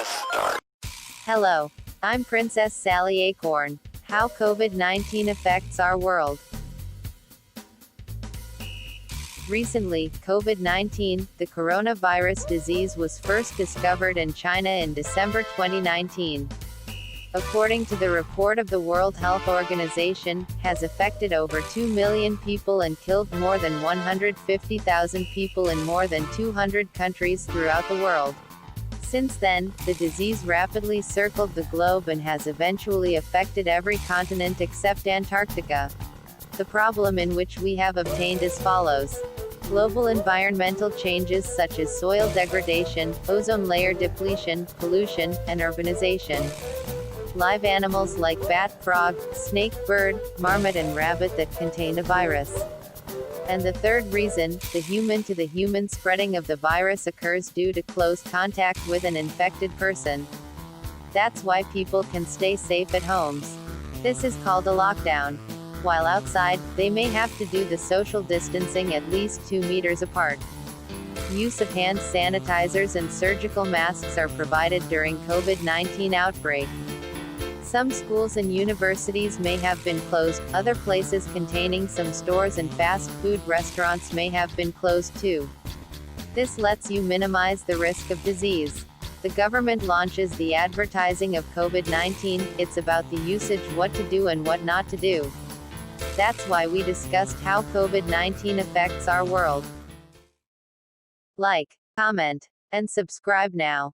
Press start. Hello, I'm Princess Sally Acorn. How COVID-19 affects our world. Recently, COVID-19, the coronavirus disease, was first discovered in China in December 2019. According to the report of the World Health Organization, has affected over 2 million people and killed more than 150,000 people in more than 200 countries throughout the world. Since then, the disease rapidly circled the globe and has eventually affected every continent except Antarctica. The problem in which we have obtained as follows. Global environmental changes such as soil degradation, ozone layer depletion, pollution, and urbanization. Live animals like bat, frog, snake, bird, marmot and rabbit that contain a virus. And the third reason, the human-to-the-human spreading of the virus occurs due to close contact with an infected person. That's why people can stay safe at homes. This is called a lockdown. While outside, they may have to do the social distancing at least 2 meters apart. Use of hand sanitizers and surgical masks are provided during COVID-19 outbreak. Some schools and universities may have been closed, other places containing some stores and fast food restaurants may have been closed too. This lets you minimize the risk of disease. The government launches the advertising of COVID-19, it's about the usage, what to do and what not to do. That's why we discussed how COVID-19 affects our world. Like, comment, and subscribe now.